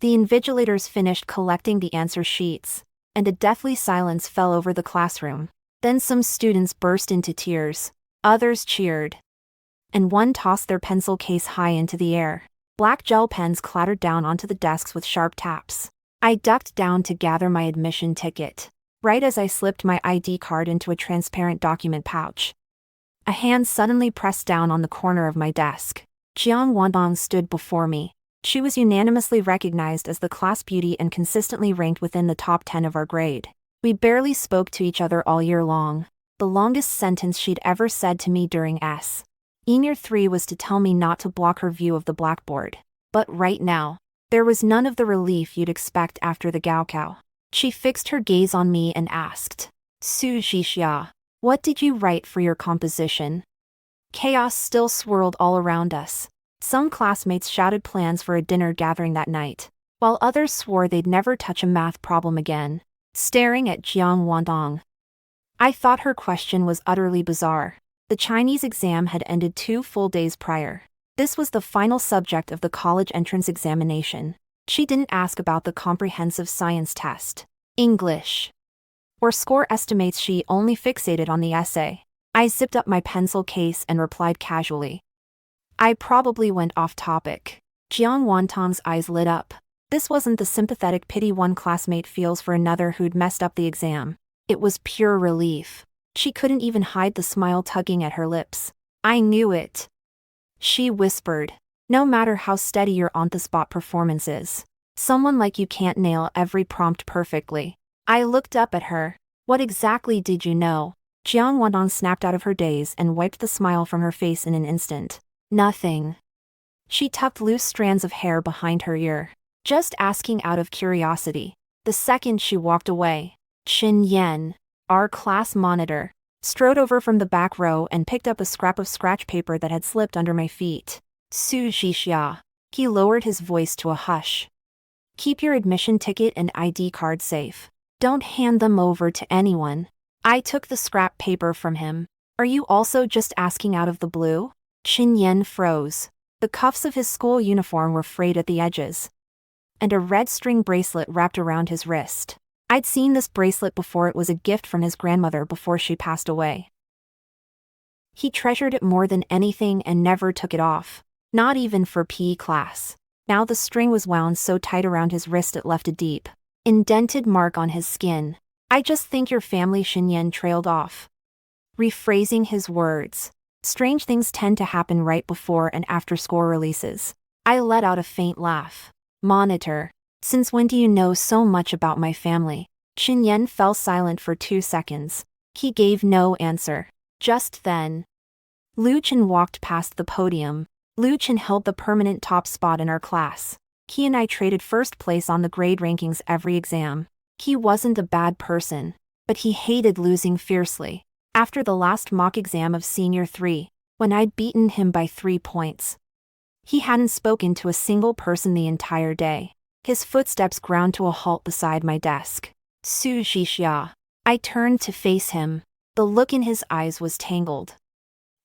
The invigilators finished collecting the answer sheets, and a deathly silence fell over the classroom. Then some students burst into tears, others cheered, and one tossed their pencil case high into the air. Black gel pens clattered down onto the desks with sharp taps. I ducked down to gather my admission ticket, right as I slipped my ID card into a transparent document pouch. A hand suddenly pressed down on the corner of my desk. Jiang Wandong stood before me. She was unanimously recognized as the class beauty and consistently ranked within the top 10 of our grade. We barely spoke to each other all year long. The longest sentence she'd ever said to me during Year 3 was to tell me not to block her view of the blackboard. But right now, there was none of the relief you'd expect after the gaokao. She fixed her gaze on me and asked, Su Jixia, what did you write for your composition? Chaos still swirled all around us. Some classmates shouted plans for a dinner gathering that night, while others swore they'd never touch a math problem again. Staring at Jiang Wandong, I thought her question was utterly bizarre. The Chinese exam had ended 2 full days prior. This was the final subject of the college entrance examination. She didn't ask about the comprehensive science test, English, or score estimates. She only fixated on the essay. I zipped up my pencil case and replied casually, I probably went off topic. Jiang Wantong's eyes lit up. This wasn't the sympathetic pity one classmate feels for another who'd messed up the exam. It was pure relief. She couldn't even hide the smile tugging at her lips. I knew it. She whispered, no matter how steady your on-the-spot performance is, someone like you can't nail every prompt perfectly. I looked up at her. What exactly did you know? Jiang Wandong snapped out of her daze and wiped the smile from her face in an instant. Nothing. She tucked loose strands of hair behind her ear. Just asking out of curiosity. The second she walked away, Chen Yan, our class monitor, strode over from the back row and picked up a scrap of scratch paper that had slipped under my feet. Su Jixia. He lowered his voice to a hush. Keep your admission ticket and ID card safe. Don't hand them over to anyone. I took the scrap paper from him. Are you also just asking out of the blue? Chen Yan froze. The cuffs of his school uniform were frayed at the edges, and a red string bracelet wrapped around his wrist. I'd seen this bracelet before. It was a gift from his grandmother before she passed away. He treasured it more than anything and never took it off, not even for PE class. Now the string was wound so tight around his wrist it left a deep, indented mark on his skin. I just think your family. Shinyan trailed off, rephrasing his words. Strange things tend to happen right before and after score releases. I let out a faint laugh. Monitor. Since when do you know so much about my family? Chen Yan fell silent for 2 seconds. He gave no answer. Just then, Lu Chen walked past the podium. Lu Chen held the permanent top spot in our class. He and I traded first place on the grade rankings every exam. He wasn't a bad person, but he hated losing fiercely. After the last mock exam of Senior 3, when I'd beaten him by 3 points, he hadn't spoken to a single person the entire day. His footsteps ground to a halt beside my desk. Su Jixia. I turned to face him. The look in his eyes was tangled,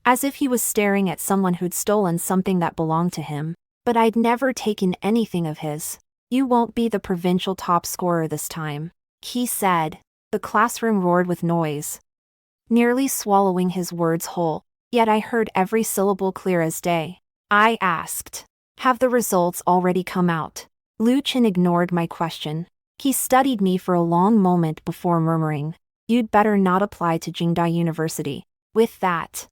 as if he was staring at someone who'd stolen something that belonged to him. But I'd never taken anything of his. You won't be the provincial top scorer this time, he said. The classroom roared with noise, nearly swallowing his words whole, yet I heard every syllable clear as day. I asked, have the results already come out? Lu Chen ignored my question. He studied me for a long moment before murmuring, you'd better not apply to Jingdai University. With that,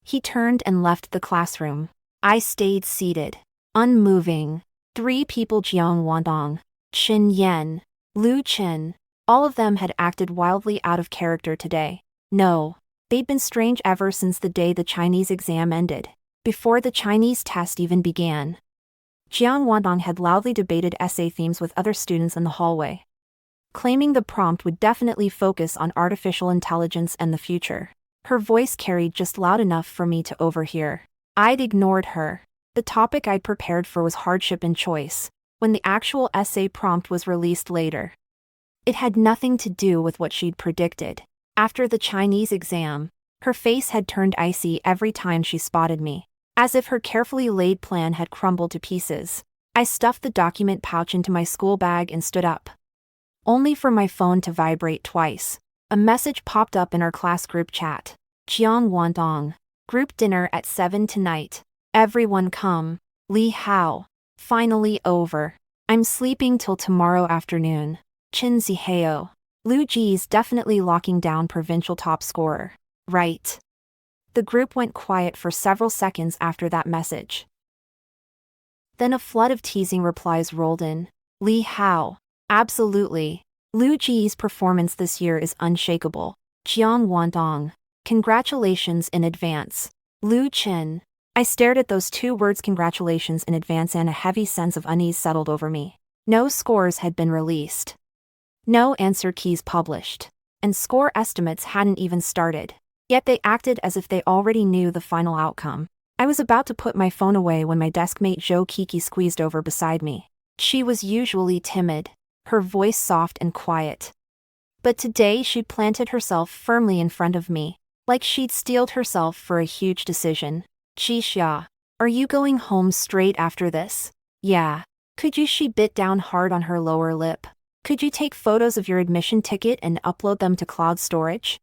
he turned and left the classroom. I stayed seated, unmoving. 3 people: Jiang Wandong, Chen Yan, Lu Chen. All of them had acted wildly out of character today. No, they'd been strange ever since the day the Chinese exam ended. Before the Chinese test even began, Jiang Wandong had loudly debated essay themes with other students in the hallway, claiming the prompt would definitely focus on artificial intelligence and the future. Her voice carried just loud enough for me to overhear. I'd ignored her. The topic I'd prepared for was hardship and choice. When the actual essay prompt was released later, it had nothing to do with what she'd predicted. After the Chinese exam, her face had turned icy every time she spotted me, as if her carefully laid plan had crumbled to pieces. I stuffed the document pouch into my school bag and stood up, only for my phone to vibrate twice. A message popped up in our class group chat. Jiang Wantong. Group dinner at 7 tonight. Everyone come. Li Hao. Finally over. I'm sleeping till tomorrow afternoon. Chin Ziheo. Lu Ji's definitely locking down provincial top scorer. Right. The group went quiet for several seconds after that message. Then a flood of teasing replies rolled in. Li Hao. Absolutely. Lu Ji's performance this year is unshakable. Jiang Wantong. Congratulations in advance. Lu Qin. I stared at those two words congratulations in advance and a heavy sense of unease settled over me. No scores had been released. No answer keys published. And score estimates hadn't even started. Yet they acted as if they already knew the final outcome. I was about to put my phone away when my deskmate Zhou Kiki squeezed over beside me. She was usually timid, her voice soft and quiet. But today she planted herself firmly in front of me, like she'd steeled herself for a huge decision. Qixia, are you going home straight after this? Yeah. Could you? She bit down hard on her lower lip. Could you take photos of your admission ticket and upload them to cloud storage?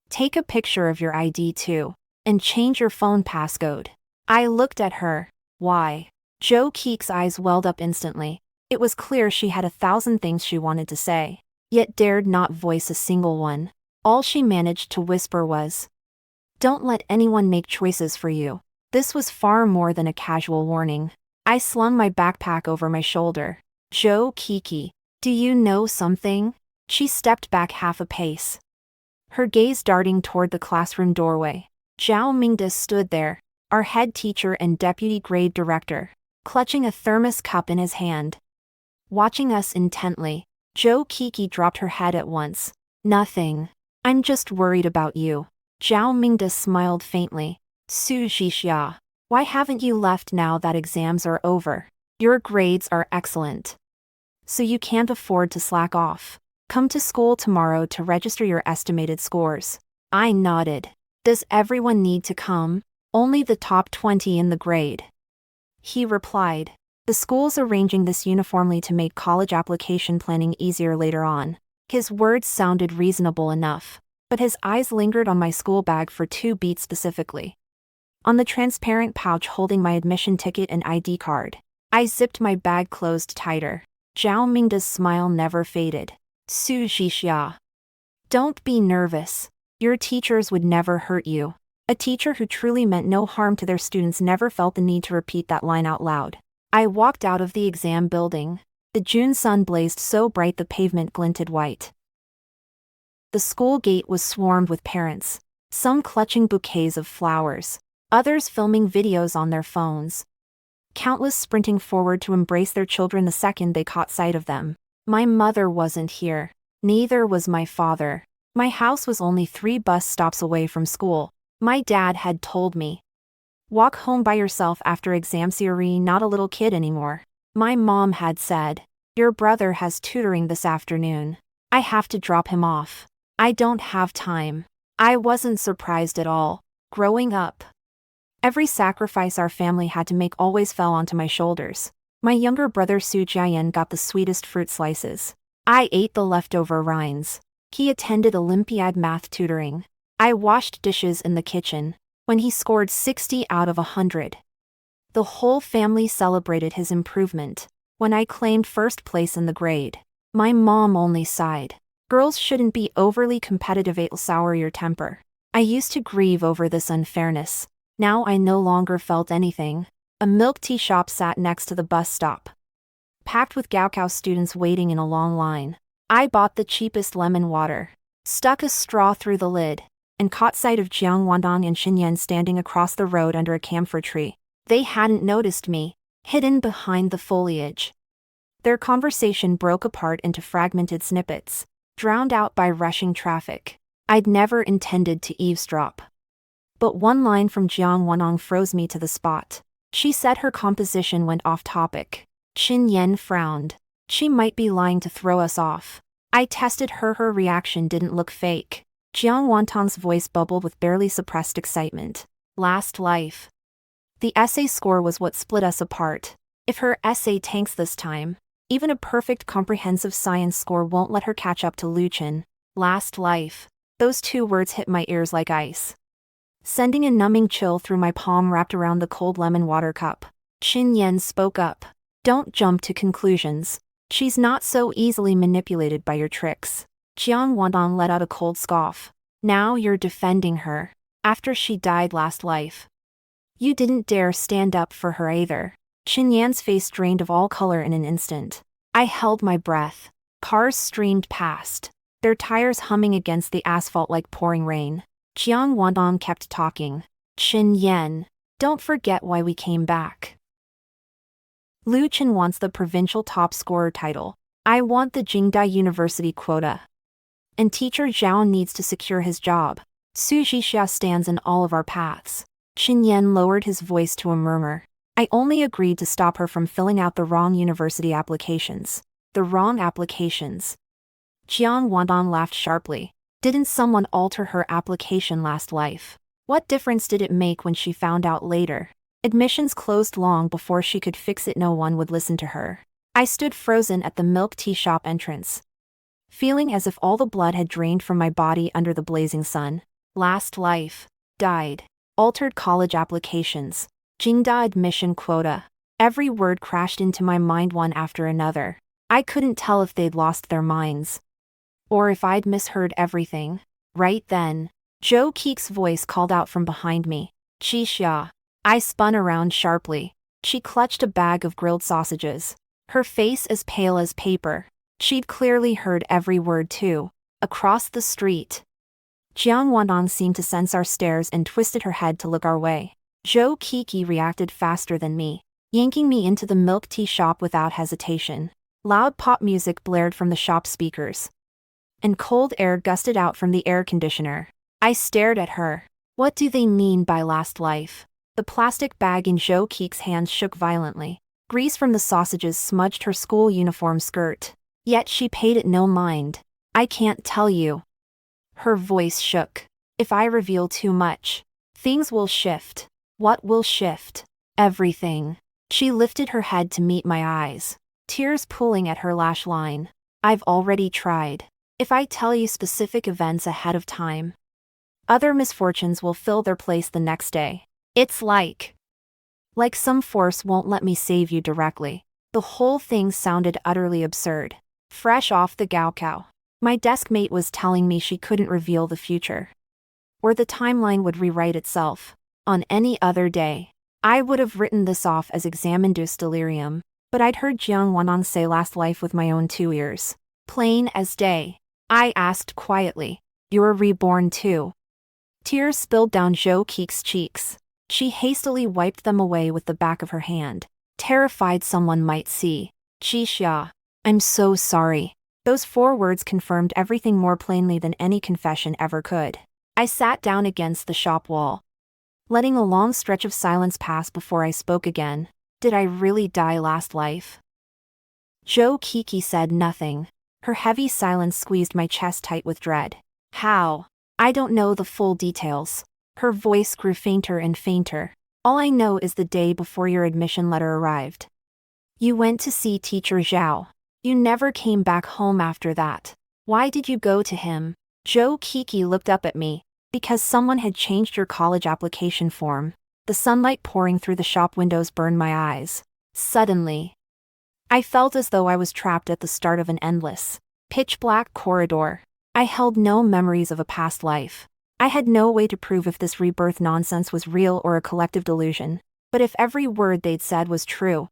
Take a picture of your ID too. And change your phone passcode. I looked at her. Why? Zhou Keek's eyes welled up instantly. It was clear she had 1,000 things she wanted to say, yet dared not voice a single one. All she managed to whisper was, "Don't let anyone make choices for you." This was far more than a casual warning. I slung my backpack over my shoulder. Zhou Kiki, do you know something? She stepped back half a pace, her gaze darting toward the classroom doorway. Zhao Mingda stood there, our head teacher and deputy grade director, clutching a thermos cup in his hand, watching us intently. Zhou Kiki dropped her head at once. Nothing. I'm just worried about you. Zhao Mingda smiled faintly. Su Zhixia, why haven't you left now that exams are over? Your grades are excellent, so you can't afford to slack off. Come to school tomorrow to register your estimated scores. I nodded. Does everyone need to come? Only the top 20 in the grade. He replied. The school's arranging this uniformly to make college application planning easier later on. His words sounded reasonable enough, but his eyes lingered on my school bag for 2 beats specifically. On the transparent pouch holding my admission ticket and ID card, I zipped my bag closed tighter. Zhao Mingda's smile never faded. Su Zhixia, don't be nervous. Your teachers would never hurt you. A teacher who truly meant no harm to their students never felt the need to repeat that line out loud. I walked out of the exam building. The June sun blazed so bright the pavement glinted white. The school gate was swarmed with parents, some clutching bouquets of flowers, others filming videos on their phones. Countless sprinting forward to embrace their children the second they caught sight of them. My mother wasn't here. Neither was my father. My house was only 3 bus stops away from school. My dad had told me, walk home by yourself after exam series, not a little kid anymore. My mom had said, your brother has tutoring this afternoon. I have to drop him off. I don't have time. I wasn't surprised at all. Growing up, every sacrifice our family had to make always fell onto my shoulders. My younger brother Su Jiayan got the sweetest fruit slices. I ate the leftover rinds. He attended Olympiad math tutoring. I washed dishes in the kitchen. When he scored 60 out of 100, the whole family celebrated his improvement. When I claimed first place in the grade, my mom only sighed. Girls shouldn't be overly competitive, it'll sour your temper. I used to grieve over this unfairness. Now I no longer felt anything. A milk tea shop sat next to the bus stop, packed with Gaokao students waiting in a long line. I bought the cheapest lemon water, stuck a straw through the lid, and caught sight of Jiang Wandong and Xinyan standing across the road under a camphor tree. They hadn't noticed me, hidden behind the foliage. Their conversation broke apart into fragmented snippets, drowned out by rushing traffic. I'd never intended to eavesdrop, but one line from Jiang Wandong froze me to the spot. She said her composition went off topic. Xinyan frowned. She might be lying to throw us off. I tested her. Her reaction didn't look fake. Jiang Wantong's voice bubbled with barely suppressed excitement. Last life. The essay score was what split us apart. If her essay tanks this time, even a perfect comprehensive science score won't let her catch up to Luchin. Last life. Those 2 words hit my ears like ice, sending a numbing chill through my palm wrapped around the cold lemon water cup. Qin Yan spoke up. Don't jump to conclusions. She's not so easily manipulated by your tricks. Jiang Wandong let out a cold scoff. Now you're defending her. After she died last life. You didn't dare stand up for her either. Qin Yan's face drained of all color in an instant. I held my breath. Cars streamed past, their tires humming against the asphalt like pouring rain. Jiang Wandong kept talking. Qin Yan, don't forget why we came back. Lu Chen wants the provincial top scorer title. I want the Jingdai University quota. And teacher Zhao needs to secure his job. Su Jixia stands in all of our paths. Qin Yan lowered his voice to a murmur. I only agreed to stop her from filling out the wrong university applications. The wrong applications. Jiang Wandong laughed sharply. Didn't someone alter her application last life? What difference did it make when she found out later? Admissions closed long before she could fix it. No one would listen to her. I stood frozen at the milk tea shop entrance, feeling as if all the blood had drained from my body under the blazing sun. Last life. Died. Altered college applications. Jingda admission quota. Every word crashed into my mind one after another. I couldn't tell if they'd lost their minds, or if I'd misheard everything. Right then, Zhou Keek's voice called out from behind me. Qixia. I spun around sharply. She clutched a bag of grilled sausages, her face as pale as paper. She'd clearly heard every word too. Across the street. Jiang Wandong seemed to sense our stares and twisted her head to look our way. Zhou Kiki reacted faster than me, yanking me into the milk tea shop without hesitation. Loud pop music blared from the shop speakers, and cold air gusted out from the air conditioner. I stared at her. What do they mean by last life? The plastic bag in Zhou Keek's hands shook violently. Grease from the sausages smudged her school uniform skirt. Yet she paid it no mind. I can't tell you. Her voice shook. If I reveal too much, things will shift. What will shift? Everything. She lifted her head to meet my eyes, tears pooling at her lash line. I've already tried. If I tell you specific events ahead of time, other misfortunes will fill their place the next day. It's like some force won't let me save you directly. The whole thing sounded utterly absurd. Fresh off the Gaokao, my desk mate was telling me she couldn't reveal the future, or the timeline would rewrite itself. On any other day, I would have written this off as exam-induced delirium, but I'd heard Jiang Wanan say last life with my own 2 ears. Plain as day. I asked quietly, "You're reborn too?" Tears spilled down Zhou Keek's cheeks. She hastily wiped them away with the back of her hand, terrified someone might see. Qixia. I'm so sorry. Those 4 words confirmed everything more plainly than any confession ever could. I sat down against the shop wall, letting a long stretch of silence pass before I spoke again. Did I really die last life? Zhou Kiki said nothing. Her heavy silence squeezed my chest tight with dread. How? I don't know the full details. Her voice grew fainter and fainter. All I know is the day before your admission letter arrived, you went to see Teacher Zhao. You never came back home after that. Why did you go to him? Zhou Kiki looked up at me. Because someone had changed your college application form. The sunlight pouring through the shop windows burned my eyes. Suddenly, I felt as though I was trapped at the start of an endless, pitch-black corridor. I held no memories of a past life. I had no way to prove if this rebirth nonsense was real or a collective delusion. But if every word they'd said was true,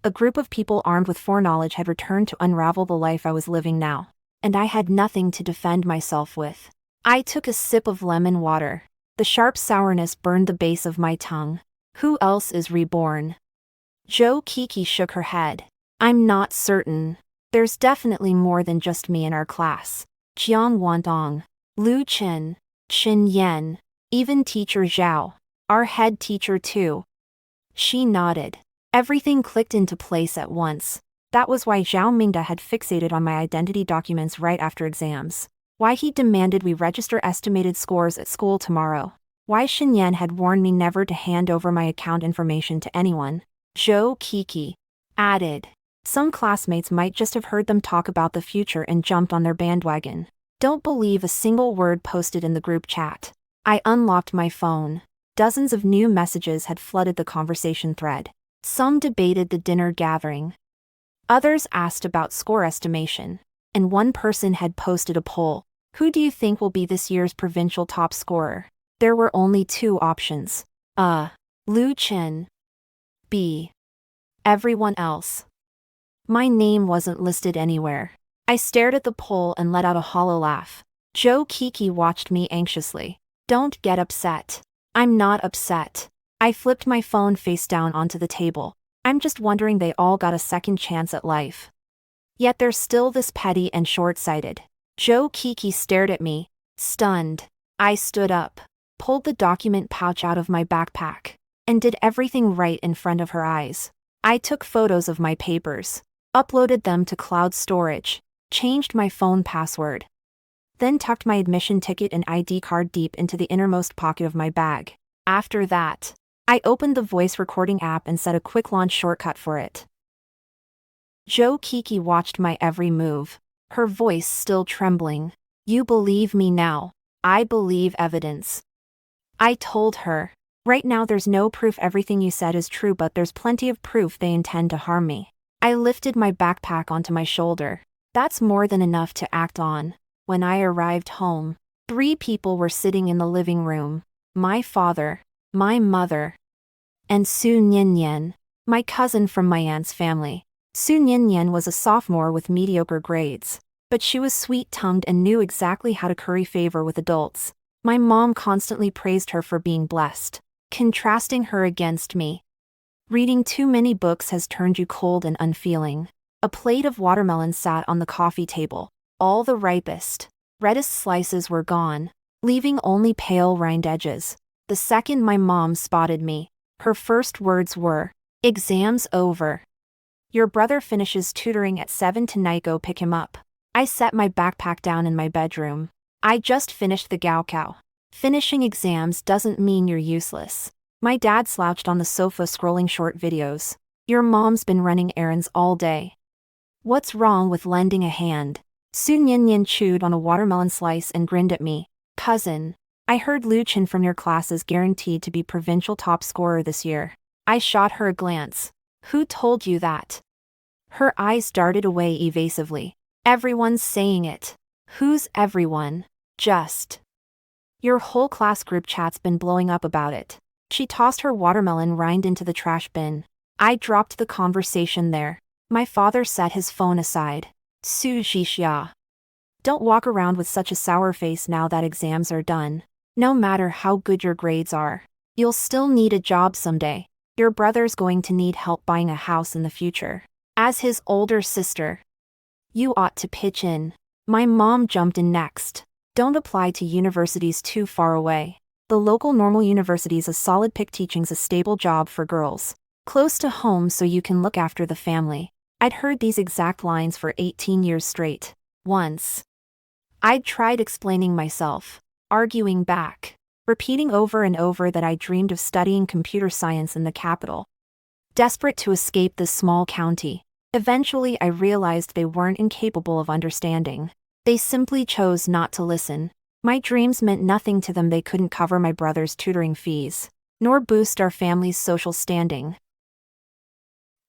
a group of people armed with foreknowledge had returned to unravel the life I was living now. And I had nothing to defend myself with. I took a sip of lemon water. The sharp sourness burned the base of my tongue. Who else is reborn? Zhou Kiki shook her head. I'm not certain. There's definitely more than just me in our class. Jiang Wandong, Lu Chen, Qin Yan, even Teacher Zhao. Our head teacher too. She nodded. Everything clicked into place at once. That was why Zhao Mingda had fixated on my identity documents right after exams. Why he demanded we register estimated scores at school tomorrow. Why Xinyan had warned me never to hand over my account information to anyone. Joe Kiki added. Some classmates might just have heard them talk about the future and jumped on their bandwagon. Don't believe a single word posted in the group chat. I unlocked my phone. Dozens of new messages had flooded the conversation thread. Some debated the dinner gathering. Others asked about score estimation. And one person had posted a poll. Who do you think will be this year's provincial top scorer? There were only two options. A. Lu Chen. B. Everyone else. My name wasn't listed anywhere. I stared at the poll and let out a hollow laugh. Joe Kiki watched me anxiously. Don't get upset. I'm not upset. I flipped my phone face down onto the table. I'm just wondering they all got a second chance at life. Yet they're still this petty and short-sighted. Joe Kiki stared at me, stunned. I stood up, pulled the document pouch out of my backpack, and did everything right in front of her eyes. I took photos of my papers, uploaded them to cloud storage, changed my phone password, then tucked my admission ticket and ID card deep into the innermost pocket of my bag. After that, I opened the voice recording app and set a quick launch shortcut for it. Joe Kiki watched my every move, her voice still trembling. You believe me now. I believe evidence. I told her, right now there's no proof everything you said is true, but there's plenty of proof they intend to harm me. I lifted my backpack onto my shoulder. That's more than enough to act on. When I arrived home, 3 people were sitting in the living room. My father, my mother, and Su Nyenyen, my cousin from my aunt's family. Su Nyenyen was a sophomore with mediocre grades, but she was sweet-tongued and knew exactly how to curry favor with adults. My mom constantly praised her for being blessed, contrasting her against me. Reading too many books has turned you cold and unfeeling. A plate of watermelon sat on the coffee table. All the ripest, reddest slices were gone, leaving only pale rind edges. The second my mom spotted me, her first words were, "Exams over. Your brother finishes tutoring at 7 tonight, go pick him up." I set my backpack down in my bedroom. I just finished the Gaokao. Finishing exams doesn't mean you're useless. My dad slouched on the sofa scrolling short videos. Your mom's been running errands all day. What's wrong with lending a hand? Su Nyenyen chewed on a watermelon slice and grinned at me. Cousin, I heard Lu Chen from your class is guaranteed to be provincial top scorer this year. I shot her a glance. Who told you that? Her eyes darted away evasively. Everyone's saying it. Who's everyone? Just. Your whole class group chat's been blowing up about it. She tossed her watermelon rind into the trash bin. I dropped the conversation there. My father set his phone aside. Su Jixia. Don't walk around with such a sour face now that exams are done. No matter how good your grades are, you'll still need a job someday. Your brother's going to need help buying a house in the future. As his older sister, you ought to pitch in. My mom jumped in next. Don't apply to universities too far away. The local normal university's a solid pick, teaching's a stable job for girls. Close to home so you can look after the family. I'd heard these exact lines for 18 years straight. Once, I'd tried explaining myself, arguing back, repeating over and over that I dreamed of studying computer science in the capital. Desperate to escape this small county, eventually I realized they weren't incapable of understanding. They simply chose not to listen. My dreams meant nothing to them. They couldn't cover my brother's tutoring fees, nor boost our family's social standing.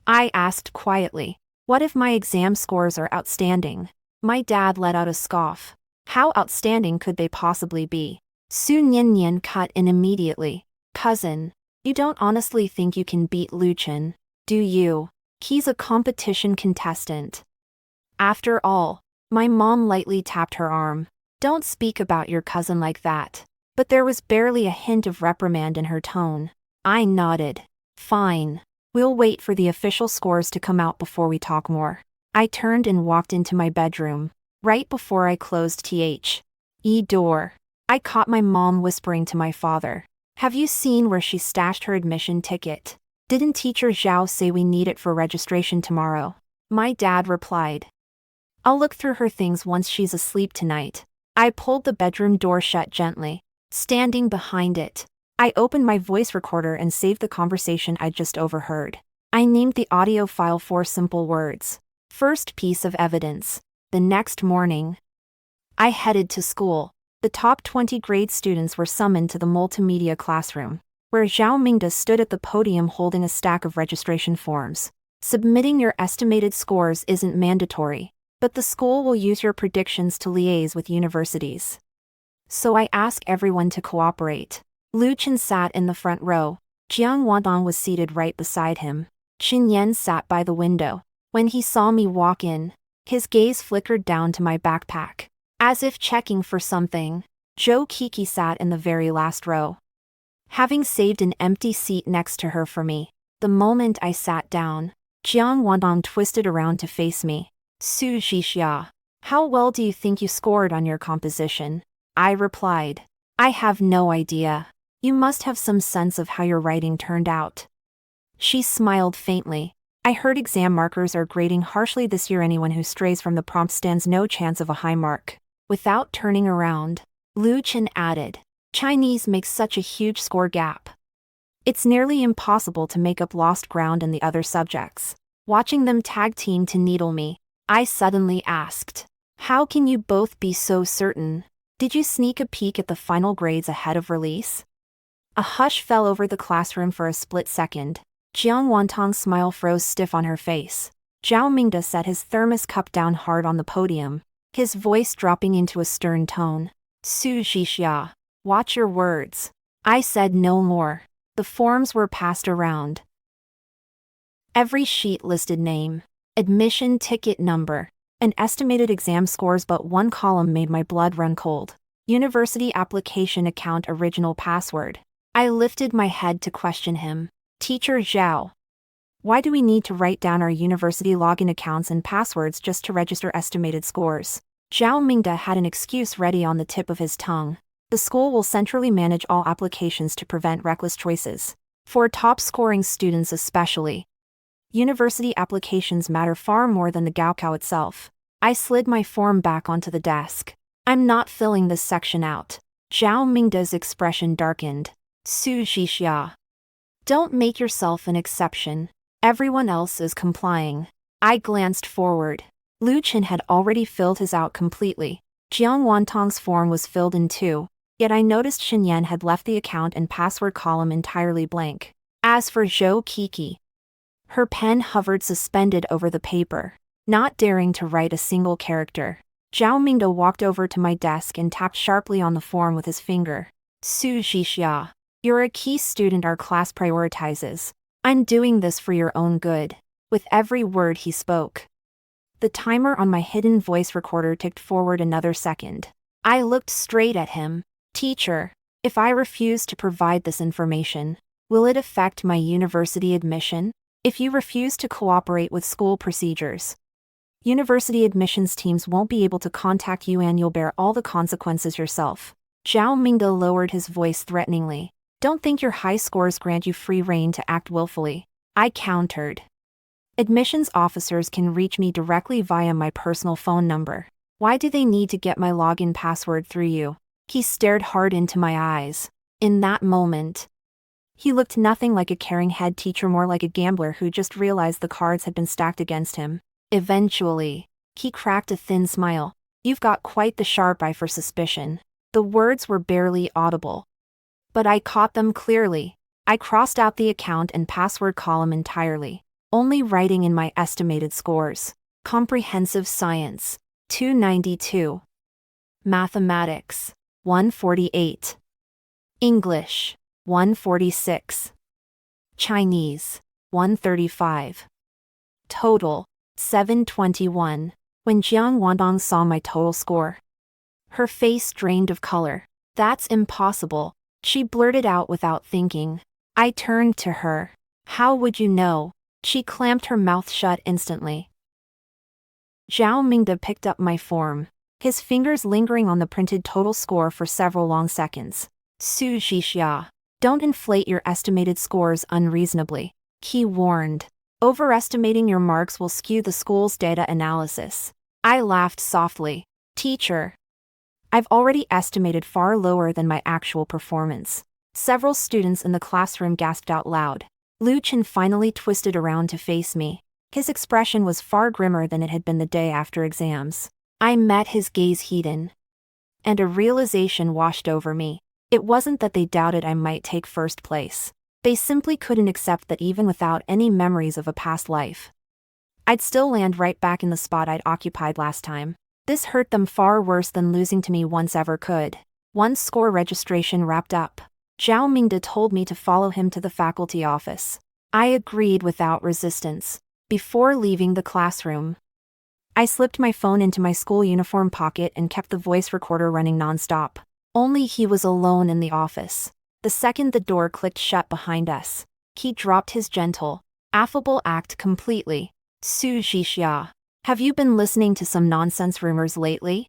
I asked quietly, what if my exam scores are outstanding? My dad let out a scoff. How outstanding could they possibly be? Su Nyenyen cut in immediately. Cousin, you don't honestly think you can beat Lu Chen, do you? He's a competition contestant. After all, my mom lightly tapped her arm. Don't speak about your cousin like that. But there was barely a hint of reprimand in her tone. I nodded. Fine. We'll wait for the official scores to come out before we talk more. I turned and walked into my bedroom. Right before I closed the door, I caught my mom whispering to my father. Have you seen where she stashed her admission ticket? Didn't teacher Zhao say we need it for registration tomorrow? My dad replied. I'll look through her things once she's asleep tonight. I pulled the bedroom door shut gently. Standing behind it, I opened my voice recorder and saved the conversation I'd just overheard. I named the audio file 4 simple words. First piece of evidence. The next morning, I headed to school. The top 20 grade students were summoned to the multimedia classroom, where Zhao Mingde stood at the podium holding a stack of registration forms. Submitting your estimated scores isn't mandatory, but the school will use your predictions to liaise with universities. So I ask everyone to cooperate. Lu Chen sat in the front row. Jiang Wantong was seated right beside him. Qin Yan sat by the window. When he saw me walk in, his gaze flickered down to my backpack, as if checking for something. Zhou Kiki sat in the very last row, having saved an empty seat next to her for me. The moment I sat down, Jiang Wantong twisted around to face me. Su Zhixia, how well do you think you scored on your composition? I replied, I have no idea. You must have some sense of how your writing turned out. She smiled faintly. I heard exam markers are grading harshly this year. Anyone who strays from the prompt stands no chance of a high mark. Without turning around, Lu Chen added, Chinese makes such a huge score gap. It's nearly impossible to make up lost ground in the other subjects. Watching them tag team to needle me, I suddenly asked, how can you both be so certain? Did you sneak a peek at the final grades ahead of release? A hush fell over the classroom for a split second. Jiang Wantong's smile froze stiff on her face. Zhao Mingde set his thermos cup down hard on the podium, his voice dropping into a stern tone. Su Zhixia, watch your words. I said no more. The forms were passed around. Every sheet listed name, admission ticket number, and estimated exam scores, but one column made my blood run cold. University application account original password. I lifted my head to question him. Teacher Zhao, why do we need to write down our university login accounts and passwords just to register estimated scores? Zhao Mingde had an excuse ready on the tip of his tongue. The school will centrally manage all applications to prevent reckless choices. For top-scoring students especially, university applications matter far more than the Gaokao itself. I slid my form back onto the desk. I'm not filling this section out. Zhao Mingde's expression darkened. Su Zhixia, don't make yourself an exception. Everyone else is complying. I glanced forward. Lu Chen had already filled his out completely. Jiang Wantong's form was filled in too, yet I noticed Xin Yan had left the account and password column entirely blank. As for Zhou Kiki, her pen hovered suspended over the paper, not daring to write a single character. Zhao Mingde walked over to my desk and tapped sharply on the form with his finger. Su Zhixia, you're a key student our class prioritizes. I'm doing this for your own good. With every word he spoke, the timer on my hidden voice recorder ticked forward another second. I looked straight at him. Teacher, if I refuse to provide this information, will it affect my university admission? If you refuse to cooperate with school procedures, university admissions teams won't be able to contact you and you'll bear all the consequences yourself. Zhao Mingde lowered his voice threateningly. Don't think your high scores grant you free rein to act willfully. I countered. Admissions officers can reach me directly via my personal phone number. Why do they need to get my login password through you? He stared hard into my eyes. In that moment, he looked nothing like a caring head teacher, more like a gambler who just realized the cards had been stacked against him. Eventually, he cracked a thin smile. You've got quite the sharp eye for suspicion. The words were barely audible, but I caught them clearly. I crossed out the account and password column entirely, only writing in my estimated scores. Comprehensive Science, 292. Mathematics, 148. English, 146. Chinese, 135. Total, 721. When Jiang Wantong saw my total score, her face drained of color. That's impossible, she blurted out without thinking. I turned to her. How would you know? She clamped her mouth shut instantly. Zhao Mingde picked up my form, his fingers lingering on the printed total score for several long seconds. Su Zhixia, don't inflate your estimated scores unreasonably, he warned. Overestimating your marks will skew the school's data analysis. I laughed softly. Teacher, I've already estimated far lower than my actual performance. Several students in the classroom gasped out loud. Lu Chen finally twisted around to face me. His expression was far grimmer than it had been the day after exams. I met his gaze heaten, and a realization washed over me. It wasn't that they doubted I might take first place. They simply couldn't accept that even without any memories of a past life, I'd still land right back in the spot I'd occupied last time. This hurt them far worse than losing to me once ever could. Once score registration wrapped up, Zhao Mingde told me to follow him to the faculty office. I agreed without resistance. Before leaving the classroom, I slipped my phone into my school uniform pocket and kept the voice recorder running nonstop. Only he was alone in the office. The second the door clicked shut behind us, he dropped his gentle, affable act completely. Su Jixia, have you been listening to some nonsense rumors lately?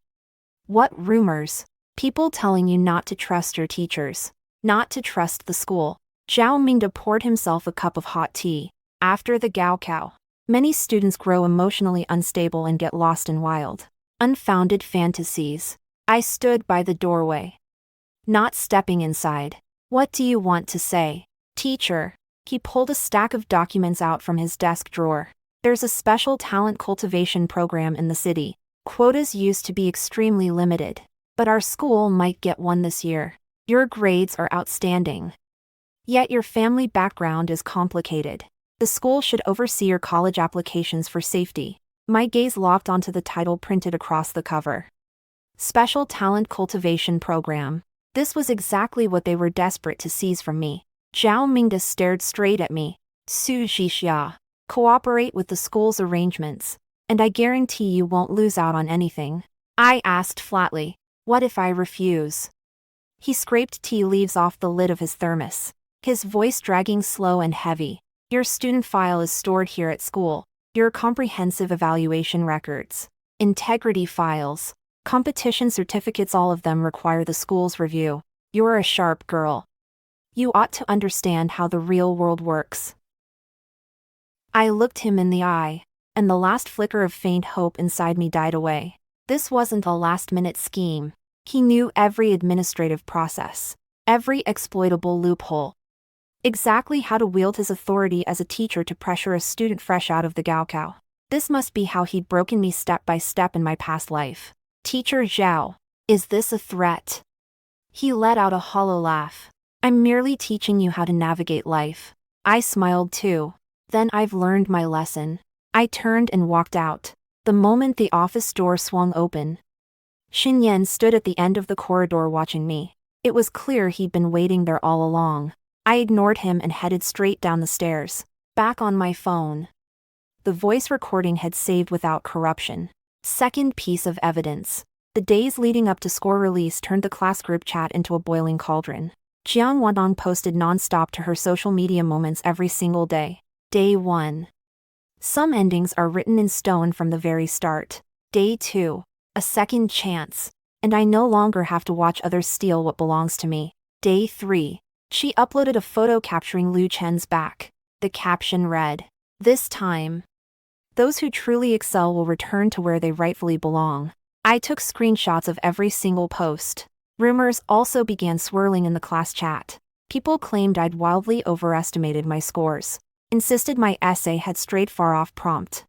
What rumors? People telling you not to trust your teachers, not to trust the school. Zhao Mingde poured himself a cup of hot tea. After the Gaokao, many students grow emotionally unstable and get lost in wild, unfounded fantasies. I stood by the doorway, not stepping inside. What do you want to say, teacher? He pulled a stack of documents out from his desk drawer. There's a special talent cultivation program in the city. Quotas used to be extremely limited, but our school might get one this year. Your grades are outstanding, yet your family background is complicated. The school should oversee your college applications for safety. My gaze locked onto the title printed across the cover. Special Talent Cultivation Program. This was exactly what they were desperate to seize from me. Zhao Mingde stared straight at me. Su Jixia, cooperate with the school's arrangements, and I guarantee you won't lose out on anything. I asked flatly, what if I refuse? He scraped tea leaves off the lid of his thermos, his voice dragging slow and heavy. Your student file is stored here at school. Your comprehensive evaluation records, integrity files, competition certificates, all of them require the school's review. You're a sharp girl. You ought to understand how the real world works. I looked him in the eye, and the last flicker of faint hope inside me died away. This wasn't a last-minute scheme. He knew every administrative process, every exploitable loophole, exactly how to wield his authority as a teacher to pressure a student fresh out of the Gaokao. This must be how he'd broken me step by step in my past life. Teacher Zhao, is this a threat? He let out a hollow laugh. I'm merely teaching you how to navigate life. I smiled too. Then I've learned my lesson. I turned and walked out. The moment the office door swung open, Xin Yan stood at the end of the corridor watching me. It was clear he'd been waiting there all along. I ignored him and headed straight down the stairs. Back on my phone, the voice recording had saved without corruption. Second piece of evidence. The days leading up to score release turned the class group chat into a boiling cauldron. Jiang Wandong posted non-stop to her social media moments every single day. Day 1. Some endings are written in stone from the very start. Day 2. A second chance, and I no longer have to watch others steal what belongs to me. Day 3. She uploaded a photo capturing Lu Chen's back. The caption read, "This time, those who truly excel will return to where they rightfully belong." I took screenshots of every single post. Rumors also began swirling in the class chat. People claimed I'd wildly overestimated my scores, insisted my essay had strayed far off prompt,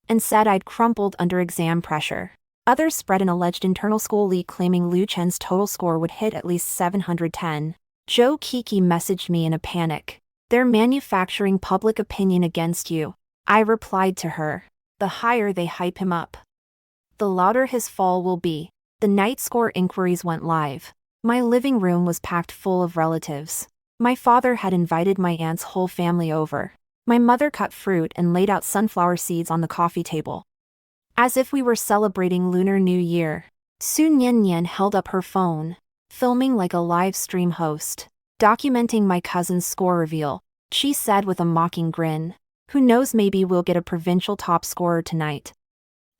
and said I'd crumpled under exam pressure. Others spread an alleged internal school leak claiming Lu Chen's total score would hit at least 710. Zhou Kiki messaged me in a panic. They're manufacturing public opinion against you. I replied to her. The higher they hype him up, the louder his fall will be. The night score inquiries went live. My living room was packed full of relatives. My father had invited my aunt's whole family over. My mother cut fruit and laid out sunflower seeds on the coffee table, as if we were celebrating Lunar New Year. Su Nian held up her phone, filming like a live stream host, documenting my cousin's score reveal. She said with a mocking grin, "Who knows, maybe we'll get a provincial top scorer tonight."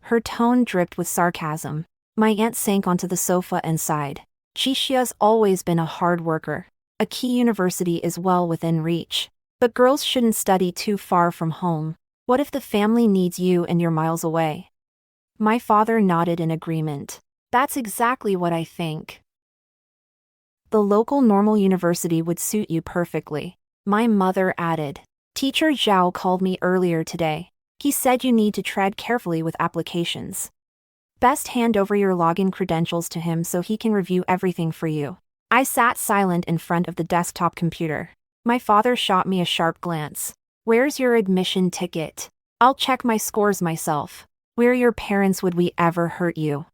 Her tone dripped with sarcasm. My aunt sank onto the sofa and sighed. Chixia's always been a hard worker. A key university is well within reach. But girls shouldn't study too far from home. What if the family needs you and you're miles away? My father nodded in agreement. That's exactly what I think. The local normal university would suit you perfectly. My mother added. Teacher Zhao called me earlier today. He said you need to tread carefully with applications. Best hand over your login credentials to him so he can review everything for you. I sat silent in front of the desktop computer. My father shot me a sharp glance. Where's your admission ticket? I'll check my scores myself. We're your parents, would we ever hurt you?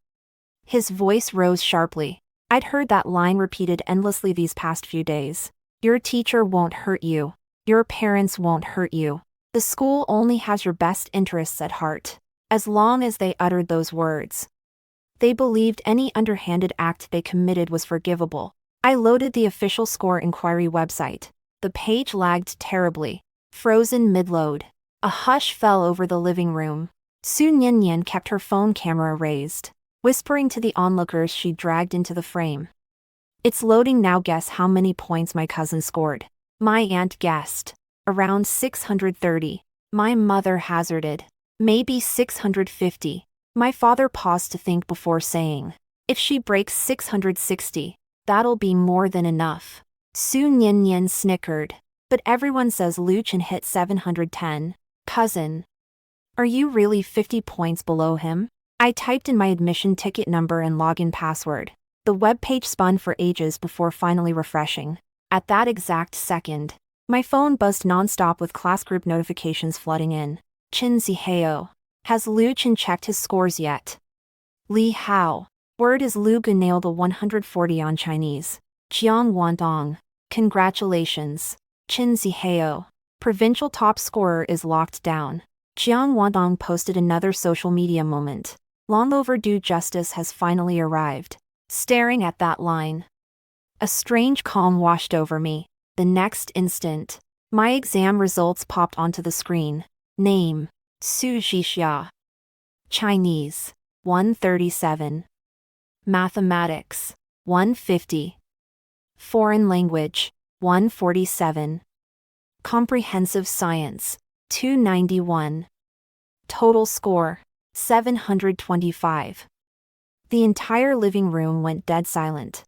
His voice rose sharply. I'd heard that line repeated endlessly these past few days. Your teacher won't hurt you. Your parents won't hurt you. The school only has your best interests at heart. As long as they uttered those words, they believed any underhanded act they committed was forgivable. I loaded the official score inquiry website. The page lagged terribly. Frozen mid-load. A hush fell over the living room. Su Nyanyan kept her phone camera raised, whispering to the onlookers she dragged into the frame. It's loading now. Guess how many points my cousin scored. My aunt guessed. Around 630. My mother hazarded. Maybe 650. My father paused to think before saying, if she breaks 660, that'll be more than enough. Su Nyanyan snickered. But everyone says Lu Chen hit 710. Cousin. Are you really 50 points below him? I typed in my admission ticket number and login password. The web page spun for ages before finally refreshing. At that exact second, my phone buzzed nonstop with class group notifications flooding in. Chin Ziheo. Has Lu Chen checked his scores yet? Li Hao. Word is Lu Gu nailed a 140 on Chinese. Jiang Wantong. Congratulations. Chin Ziheo. Provincial top scorer is locked down. Jiang Wantong posted another social media moment. Long overdue justice has finally arrived. Staring at that line, a strange calm washed over me. The next instant, my exam results popped onto the screen. Name: Su Zhixia. Chinese: 137. Mathematics: 150. Foreign language: 147. Comprehensive science: 291. Total score: 725. The entire living room went dead silent.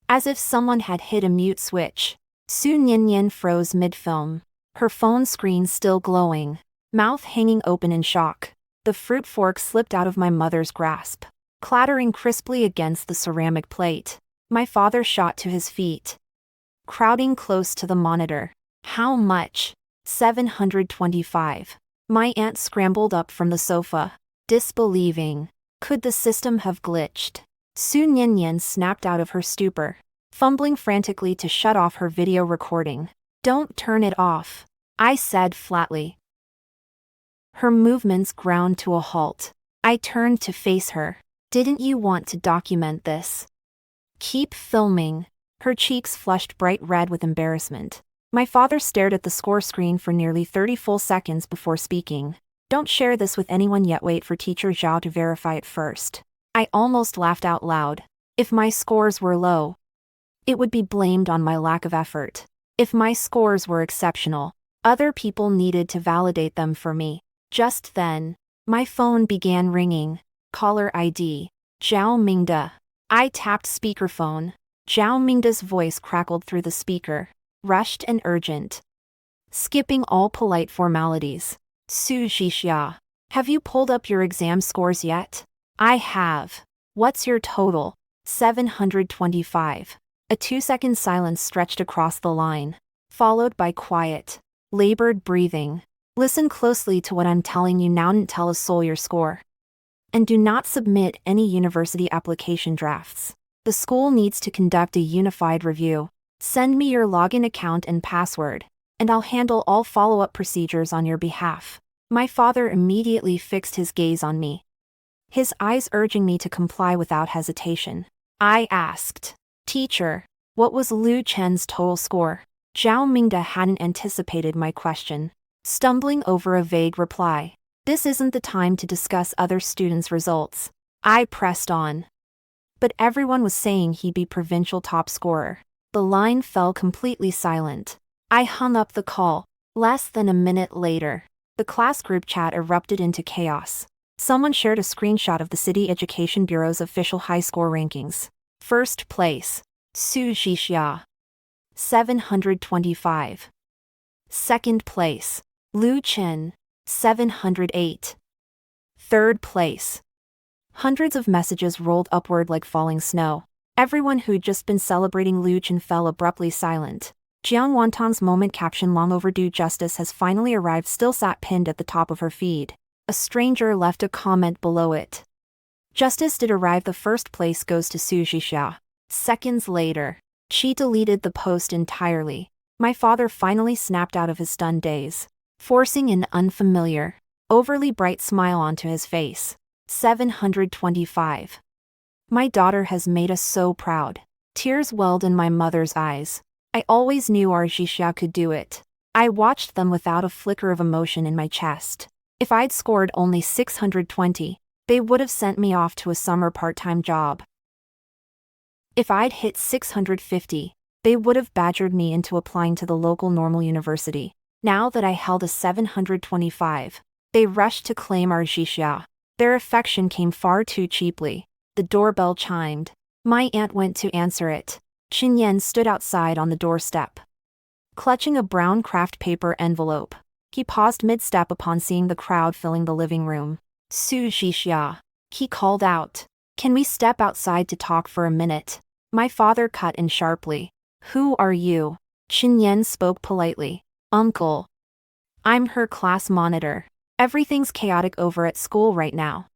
As if someone had hit a mute switch, Su Nyanyan froze mid-film, her phone screen still glowing, mouth hanging open in shock. The fruit fork slipped out of my mother's grasp, clattering crisply against the ceramic plate. My father shot to his feet, crowding close to the monitor. How much? 725. My aunt scrambled up from the sofa, disbelieving. Could the system have glitched? Su Nyanyan snapped out of her stupor, fumbling frantically to shut off her video recording. Don't turn it off, I said flatly. Her movements ground to a halt. I turned to face her. Didn't you want to document this? Keep filming. Her cheeks flushed bright red with embarrassment. My father stared at the score screen for nearly 30 full seconds before speaking. Don't share this with anyone yet. Wait for Teacher Zhao to verify it first. I almost laughed out loud. If my scores were low, it would be blamed on my lack of effort. If my scores were exceptional, other people needed to validate them for me. Just then, my phone began ringing. Caller ID: Zhao Mingde. I tapped speakerphone. Zhao Mingde's voice crackled through the speaker, rushed and urgent. Skipping all polite formalities. Su Zhixia. Have you pulled up your exam scores yet? I have. What's your total? 725. A 2-second silence stretched across the line, followed by quiet, labored breathing. Listen closely to what I'm telling you now. Don't tell a soul your score. And do not submit any university application drafts. The school needs to conduct a unified review. Send me your login account and password, and I'll handle all follow-up procedures on your behalf. My father immediately fixed his gaze on me, his eyes urging me to comply without hesitation. I asked, Teacher, what was Lu Chen's total score? Zhao Mingde hadn't anticipated my question, stumbling over a vague reply. This isn't the time to discuss other students' results. I pressed on. But everyone was saying he'd be provincial top scorer. The line fell completely silent. I hung up the call. Less than a minute later, the class group chat erupted into chaos. Someone shared a screenshot of the City Education Bureau's official high score rankings. First place: Su Zhixia. 725. Second place, Lu Qin, 708. Third place. Hundreds of messages rolled upward like falling snow. Everyone who'd just been celebrating Lu Qin fell abruptly silent. Jiang Wantan's moment caption long overdue justice has finally arrived still sat pinned at the top of her feed. A stranger left a comment below it. Justice did arrive. The first place goes to Su Zhixia. Seconds later, she deleted the post entirely. My father finally snapped out of his stunned daze, forcing an unfamiliar, overly bright smile onto his face. 725. My daughter has made us so proud. Tears welled in my mother's eyes. I always knew our Zhixia could do it. I watched them without a flicker of emotion in my chest. If I'd scored only 620, they would have sent me off to a summer part-time job. If I'd hit 650, they would have badgered me into applying to the local normal university. Now that I held a 725, they rushed to claim our Zhixia. Their affection came far too cheaply. The doorbell chimed. My aunt went to answer it. Qin Yan stood outside on the doorstep, clutching a brown craft paper envelope. He paused mid-step upon seeing the crowd filling the living room. Su Zhixia, he called out. Can we step outside to talk for a minute? My father cut in sharply. Who are you? Qin Yan spoke politely. Uncle. I'm her class monitor. Everything's chaotic over at school right now.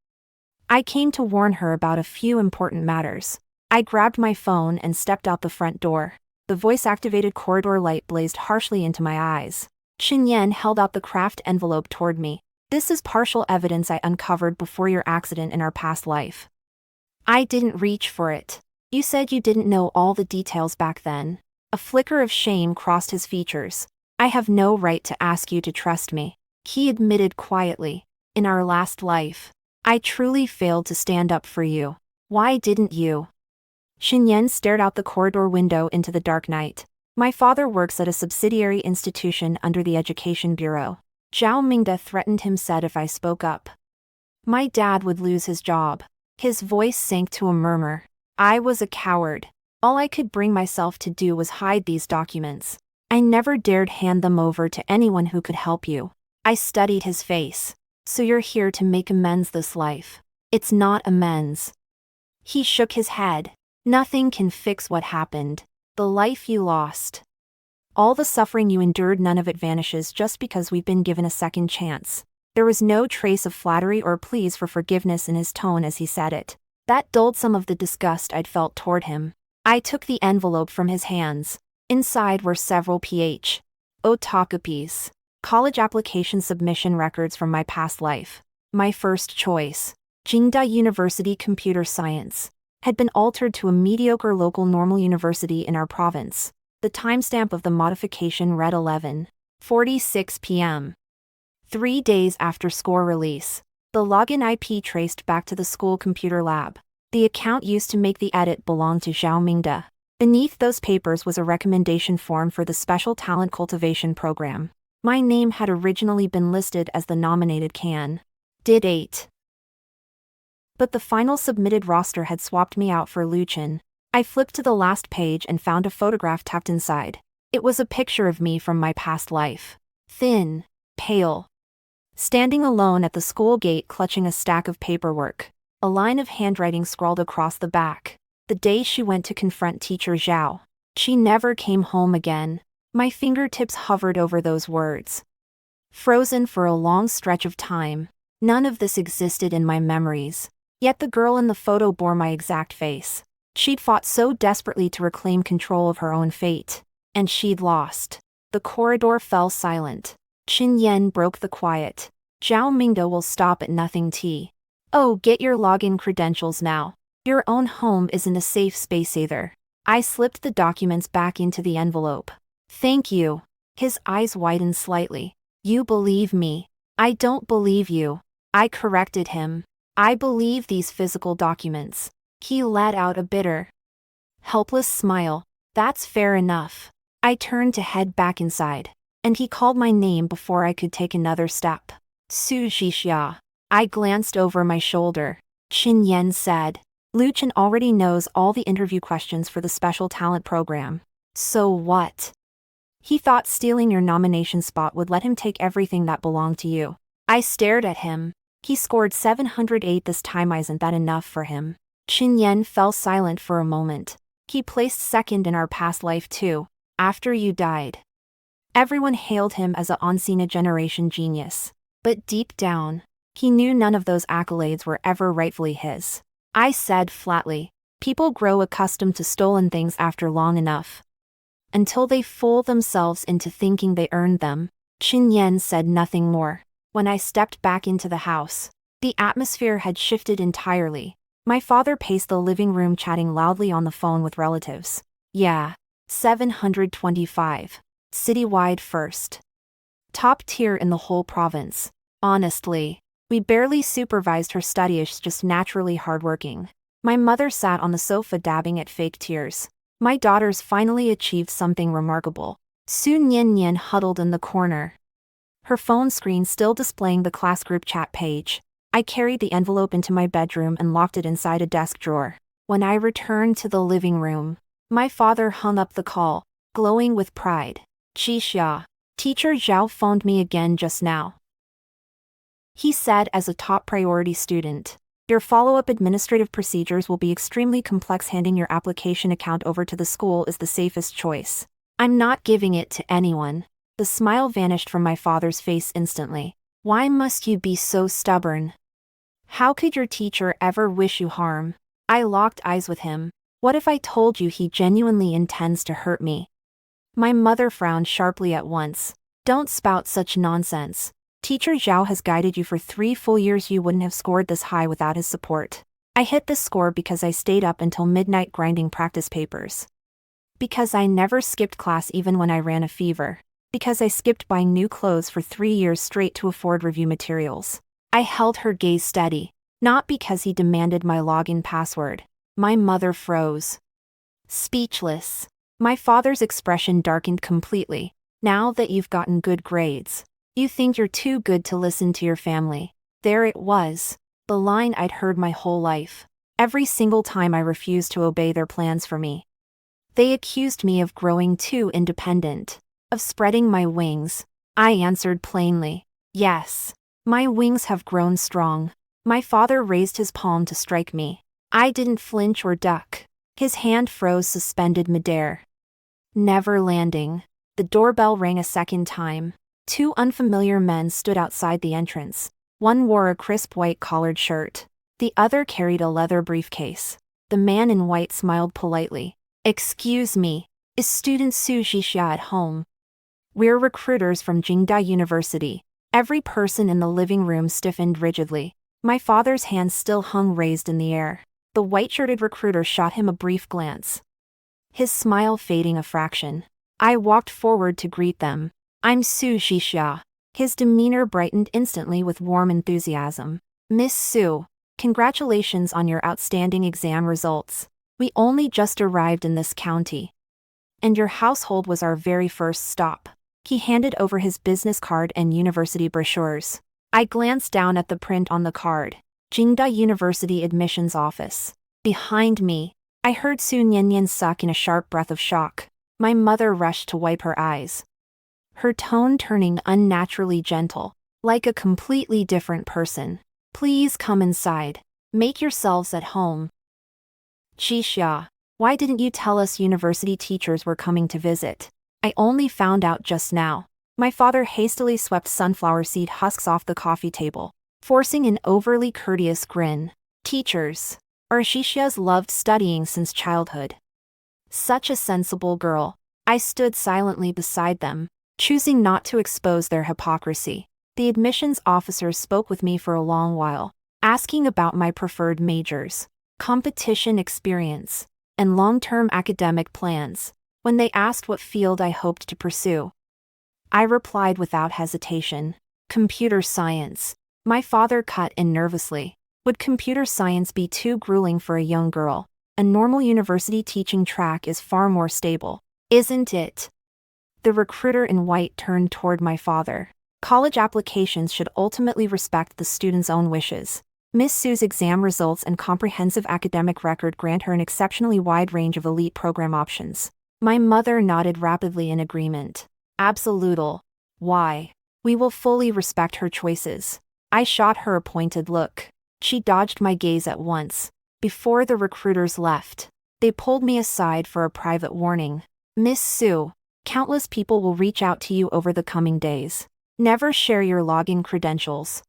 I came to warn her about a few important matters. I grabbed my phone and stepped out the front door. The voice-activated corridor light blazed harshly into my eyes. Qin Yan held out the craft envelope toward me. This is partial evidence I uncovered before your accident in our past life. I didn't reach for it. You said you didn't know all the details back then. A flicker of shame crossed his features. I have no right to ask you to trust me. He admitted quietly. In our last life, I truly failed to stand up for you. Why didn't you? Qin Yan stared out the corridor window into the dark night. My father works at a subsidiary institution under the Education Bureau. Zhao Mingde threatened him, said if I spoke up, my dad would lose his job. His voice sank to a murmur. I was a coward. All I could bring myself to do was hide these documents. I never dared hand them over to anyone who could help you. I studied his face. So you're here to make amends this life. It's not amends. He shook his head. Nothing can fix what happened. The life you lost. All the suffering you endured, none of it vanishes just because we've been given a second chance. There was no trace of flattery or pleas for forgiveness in his tone as he said it. That dulled some of the disgust I'd felt toward him. I took the envelope from his hands. Inside were several photocopies. College application submission records from my past life. My first choice, Jingda University Computer Science, had been altered to a mediocre local normal university in our province. The timestamp of the modification read 11:46 p.m. 3 days after score release. The login IP traced back to the school computer lab. The account used to make the edit belonged to Zhao Mingde. Beneath those papers was a recommendation form for the Special Talent Cultivation Program. My name had originally been listed as the nominated candidate. But the final submitted roster had swapped me out for Lu Qin. I flipped to the last page and found a photograph tucked inside. It was a picture of me from my past life. Thin, pale, standing alone at the school gate clutching a stack of paperwork. A line of handwriting scrawled across the back. The day she went to confront teacher Zhao. She never came home again. My fingertips hovered over those words. Frozen for a long stretch of time. None of this existed in my memories. Yet the girl in the photo bore my exact face. She'd fought so desperately to reclaim control of her own fate. And she'd lost. The corridor fell silent. Qin Yan broke the quiet. Zhao Mingde will stop at nothing. Oh, get your login credentials now. Your own home isn't a safe space either. I slipped the documents back into the envelope. Thank you. His eyes widened slightly. You believe me. I don't believe you. I corrected him. I believe these physical documents. He let out a bitter, helpless smile. That's fair enough. I turned to head back inside, and he called my name before I could take another step. Su Zhixia. I glanced over my shoulder. Qin Yan said. Lu Qin already knows all the interview questions for the special talent program. So what? He thought stealing your nomination spot would let him take everything that belonged to you. I stared at him. He scored 708 this time. Isn't that enough for him? Qin Yan fell silent for a moment. He placed second in our past life too, after you died. Everyone hailed him as a unseen generation genius. But deep down, he knew none of those accolades were ever rightfully his. I said flatly, people grow accustomed to stolen things after long enough. Until they fool themselves into thinking they earned them. Qin Yan said nothing more. When I stepped back into the house, the atmosphere had shifted entirely. My father paced the living room chatting loudly on the phone with relatives. Yeah. 725. Citywide first. Top tier in the whole province. Honestly, we barely supervised her studies, just naturally hardworking. My mother sat on the sofa dabbing at fake tears. My daughters finally achieved something remarkable. Su Nian huddled in the corner, her phone screen still displaying the class group chat page. I carried the envelope into my bedroom and locked it inside a desk drawer. When I returned to the living room, my father hung up the call, glowing with pride. Qixia, Teacher Zhao phoned me again just now. He said as a top priority student, your follow-up administrative procedures will be extremely complex. Handing your application account over to the school is the safest choice. I'm not giving it to anyone. The smile vanished from my father's face instantly. Why must you be so stubborn? How could your teacher ever wish you harm? I locked eyes with him. What if I told you he genuinely intends to hurt me? My mother frowned sharply at once. Don't spout such nonsense. Teacher Zhao has guided you for 3 full years. You wouldn't have scored this high without his support. I hit this score because I stayed up until midnight grinding practice papers. Because I never skipped class even when I ran a fever. Because I skipped buying new clothes for 3 years straight to afford review materials. I held her gaze steady. Not because he demanded my login password. My mother froze. Speechless. My father's expression darkened completely. Now that you've gotten good grades, you think you're too good to listen to your family. There it was. The line I'd heard my whole life. Every single time I refused to obey their plans for me. They accused me of growing too independent. Of spreading my wings. I answered plainly. Yes. My wings have grown strong. My father raised his palm to strike me. I didn't flinch or duck. His hand froze suspended midair. Never landing. The doorbell rang a second time. 2 unfamiliar men stood outside the entrance. One wore a crisp white collared shirt. The other carried a leather briefcase. The man in white smiled politely. Excuse me, is student Su Xixia at home? We're recruiters from Jingda University. Every person in the living room stiffened rigidly. My father's hand still hung raised in the air. The white-shirted recruiter shot him a brief glance, his smile fading a fraction. I walked forward to greet them. I'm Su Xixia. His demeanor brightened instantly with warm enthusiasm. Miss Su, congratulations on your outstanding exam results. We only just arrived in this county. And your household was our very first stop. He handed over his business card and university brochures. I glanced down at the print on the card. Jingda University Admissions Office. Behind me, I heard Su Nian suck in a sharp breath of shock. My mother rushed to wipe her eyes, her tone turning unnaturally gentle, like a completely different person. Please come inside. Make yourselves at home. Qixia, why didn't you tell us university teachers were coming to visit? I only found out just now. My father hastily swept sunflower seed husks off the coffee table, forcing an overly courteous grin. Teachers. Xixia's loved studying since childhood. Such a sensible girl. I stood silently beside them, choosing not to expose their hypocrisy. The admissions officers spoke with me for a long while, asking about my preferred majors, competition experience, and long-term academic plans. When they asked what field I hoped to pursue, I replied without hesitation. Computer science. My father cut in nervously. Would computer science be too grueling for a young girl? A normal university teaching track is far more stable, isn't it? The recruiter in white turned toward my father. College applications should ultimately respect the student's own wishes. Miss Su's exam results and comprehensive academic record grant her an exceptionally wide range of elite program options. My mother nodded rapidly in agreement. Absolutal. Why? We will fully respect her choices. I shot her a pointed look. She dodged my gaze at once. Before the recruiters left, they pulled me aside for a private warning. Miss Sue, countless people will reach out to you over the coming days. Never share your login credentials,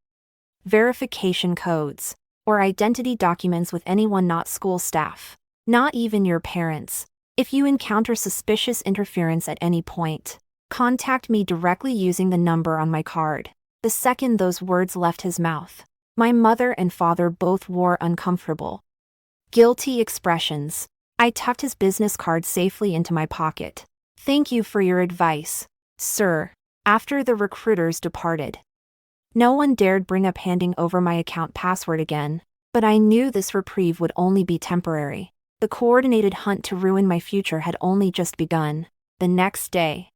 verification codes, or identity documents with anyone not school staff, not even your parents. If you encounter suspicious interference at any point, contact me directly using the number on my card. The second those words left his mouth, my mother and father both wore uncomfortable, guilty expressions. I tucked his business card safely into my pocket. Thank you for your advice, sir. After the recruiters departed, no one dared bring up handing over my account password again, but I knew this reprieve would only be temporary. The coordinated hunt to ruin my future had only just begun. The next day,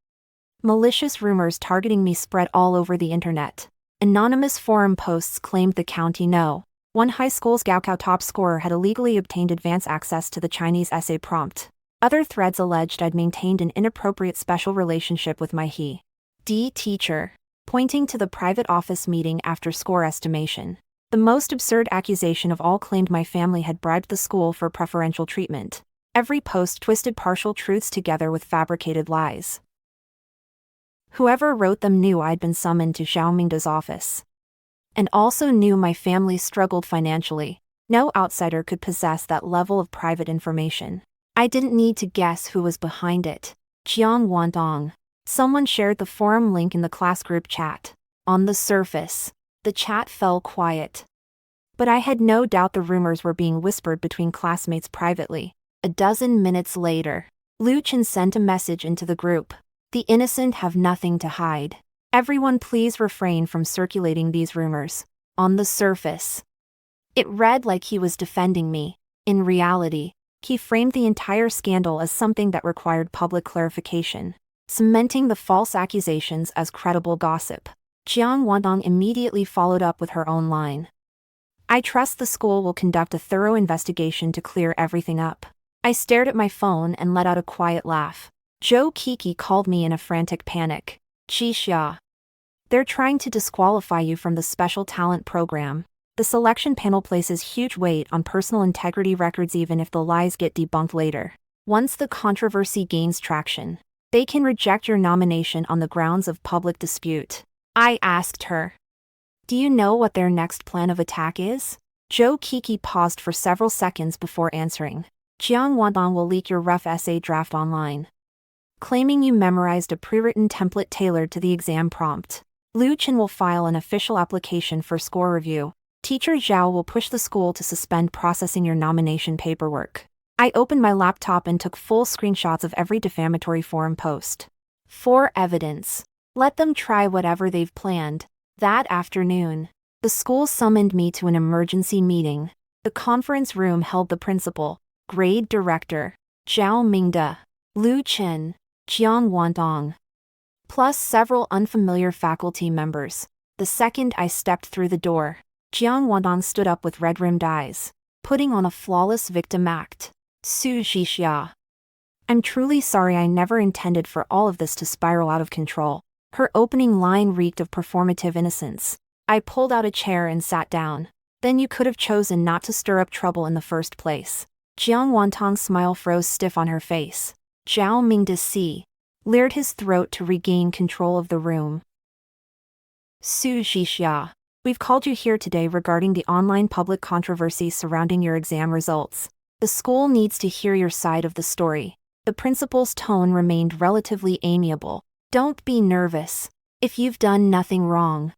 malicious rumors targeting me spread all over the internet. Anonymous forum posts claimed the county one high school's Gaokao top scorer had illegally obtained advance access to the Chinese essay prompt. Other threads alleged I'd maintained an inappropriate special relationship with my he/d teacher, pointing to the private office meeting after score estimation. The most absurd accusation of all claimed my family had bribed the school for preferential treatment. Every post twisted partial truths together with fabricated lies. Whoever wrote them knew I'd been summoned to Xiao Mingda's office, and also knew my family struggled financially. No outsider could possess that level of private information. I didn't need to guess who was behind it. Jiang Wantong. Someone shared the forum link in the class group chat. On the surface, the chat fell quiet, but I had no doubt the rumors were being whispered between classmates privately. A dozen minutes later, Liu Chen sent a message into the group. The innocent have nothing to hide. Everyone please refrain from circulating these rumors. On the surface, it read like he was defending me. In reality, he framed the entire scandal as something that required public clarification, cementing the false accusations as credible gossip. Jiang Wantong immediately followed up with her own line. I trust the school will conduct a thorough investigation to clear everything up. I stared at my phone and let out a quiet laugh. Zhou Kiki called me in a frantic panic. Qixia. They're trying to disqualify you from the special talent program. The selection panel places huge weight on personal integrity records even if the lies get debunked later. Once the controversy gains traction, they can reject your nomination on the grounds of public dispute. I asked her, do you know what their next plan of attack is? Zhou Kiki paused for several seconds before answering. Jiang Wantong will leak your rough essay draft online, claiming you memorized a pre-written template tailored to the exam prompt. Liu Chen will file an official application for score review. Teacher Zhao will push the school to suspend processing your nomination paperwork. I opened my laptop and took full screenshots of every defamatory forum post. For evidence. Let them try whatever they've planned. That afternoon, the school summoned me to an emergency meeting. The conference room held the principal, grade director, Zhao Mingda, Liu Chen, Jiang Wantong, plus several unfamiliar faculty members. The second I stepped through the door, Jiang Wantong stood up with red-rimmed eyes, putting on a flawless victim act. Su Xixia. I'm truly sorry, I never intended for all of this to spiral out of control. Her opening line reeked of performative innocence. I pulled out a chair and sat down. Then you could have chosen not to stir up trouble in the first place. Jiang Wantong's smile froze stiff on her face. Zhao Mingda leered his throat to regain control of the room. Su Xixia, we've called you here today regarding the online public controversy surrounding your exam results. The school needs to hear your side of the story. The principal's tone remained relatively amiable. Don't be nervous. If you've done nothing wrong,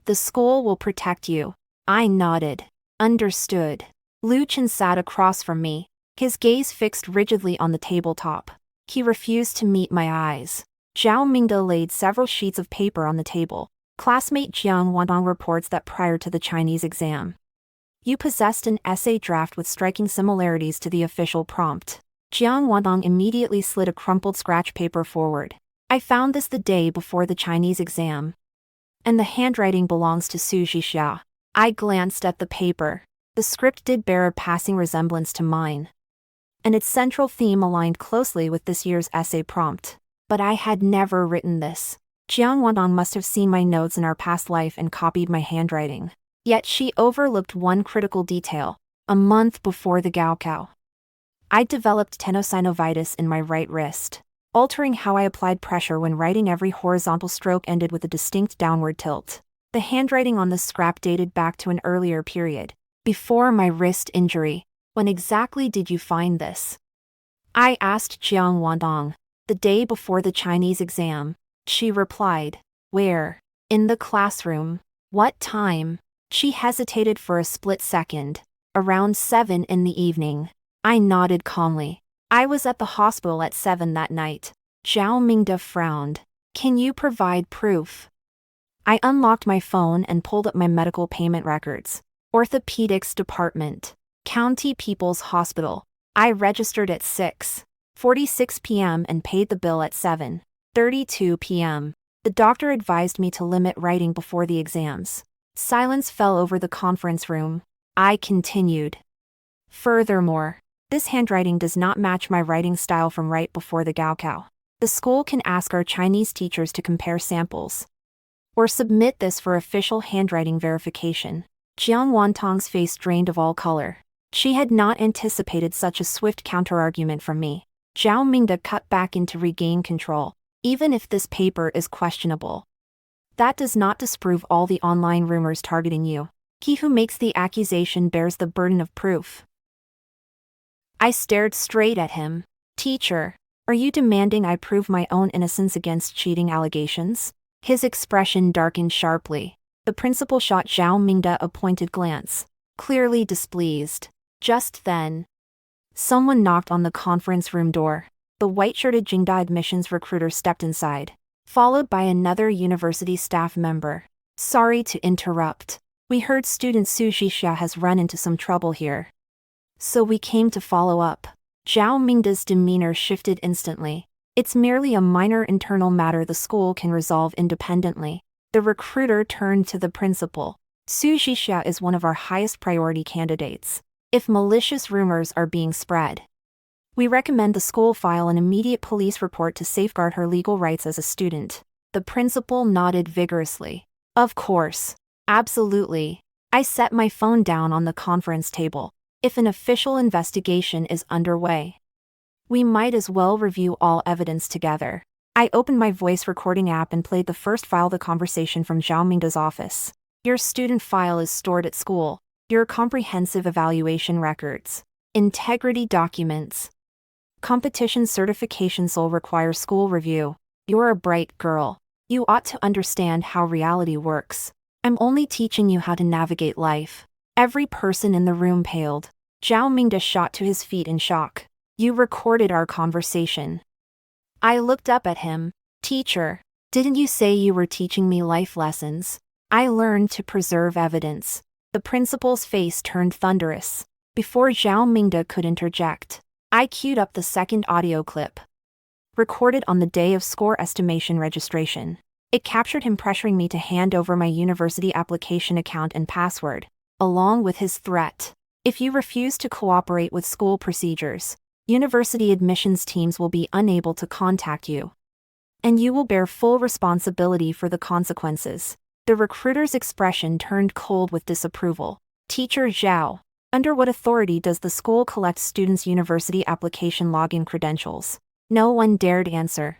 the school will protect you. I nodded. Understood. Liu Chen sat across from me, his gaze fixed rigidly on the tabletop. He refused to meet my eyes. Zhao Mingda laid several sheets of paper on the table. Classmate Jiang Wantong reports that prior to the Chinese exam, you possessed an essay draft with striking similarities to the official prompt. Jiang Wantong immediately slid a crumpled scratch paper forward. I found this the day before the Chinese exam, and the handwriting belongs to Su Xixia. I glanced at the paper. The script did bear a passing resemblance to mine, and its central theme aligned closely with this year's essay prompt. But I had never written this. Jiang Wandong must have seen my notes in our past life and copied my handwriting. Yet she overlooked one critical detail. A month before the Gaokao, I developed tenosynovitis in my right wrist, altering how I applied pressure when writing. Every horizontal stroke ended with a distinct downward tilt. The handwriting on the scrap dated back to an earlier period, before my wrist injury. When exactly did you find this? I asked Jiang Wandong. The day before the Chinese exam, she replied. Where? In the classroom. What time? She hesitated for a split second. Around 7 in the evening. I nodded calmly. I was at the hospital at 7 that night. Zhao Mingde frowned. Can you provide proof? I unlocked my phone and pulled up my medical payment records. Orthopedics department. County People's Hospital. I registered at 6:46 p.m. and paid the bill at 7:32 p.m. The doctor advised me to limit writing before the exams. Silence fell over the conference room. I continued. Furthermore, this handwriting does not match my writing style from right before the Gaokao. The school can ask our Chinese teachers to compare samples, or submit this for official handwriting verification. Jiang Wantong's face drained of all color. She had not anticipated such a swift counterargument from me. Zhao Mingde cut back in to regain control. Even if this paper is questionable, that does not disprove all the online rumors targeting you. He who makes the accusation bears the burden of proof. I stared straight at him. Teacher, are you demanding I prove my own innocence against cheating allegations? His expression darkened sharply. The principal shot Zhao Mingde a pointed glance, clearly displeased. Just then, someone knocked on the conference room door. The white-shirted Jingda admissions recruiter stepped inside, followed by another university staff member. Sorry to interrupt. We heard student Su Zhixia has run into some trouble here, so we came to follow up. Zhao Mingde's demeanor shifted instantly. It's merely a minor internal matter the school can resolve independently. The recruiter turned to the principal. Su Zhixia is one of our highest priority candidates. If malicious rumors are being spread, we recommend the school file an immediate police report to safeguard her legal rights as a student. The principal nodded vigorously. Of course. Absolutely. I set my phone down on the conference table. If an official investigation is underway, we might as well review all evidence together. I opened my voice recording app and played the first file, the conversation from Zhao Mingde's office. Your student file is stored at school. Your comprehensive evaluation records, integrity documents, competition certifications will require school review. You're a bright girl. You ought to understand how reality works. I'm only teaching you how to navigate life. Every person in the room paled. Zhao Mingde shot to his feet in shock. You recorded our conversation. I looked up at him. Teacher, didn't you say you were teaching me life lessons? I learned to preserve evidence. The principal's face turned thunderous. Before Zhao Mingde could interject, I queued up the second audio clip, recorded on the day of score estimation registration. It captured him pressuring me to hand over my university application account and password, along with his threat. If you refuse to cooperate with school procedures, university admissions teams will be unable to contact you, and you will bear full responsibility for the consequences. The recruiter's expression turned cold with disapproval. Teacher Zhao, under what authority does the school collect students' university application login credentials? No one dared answer.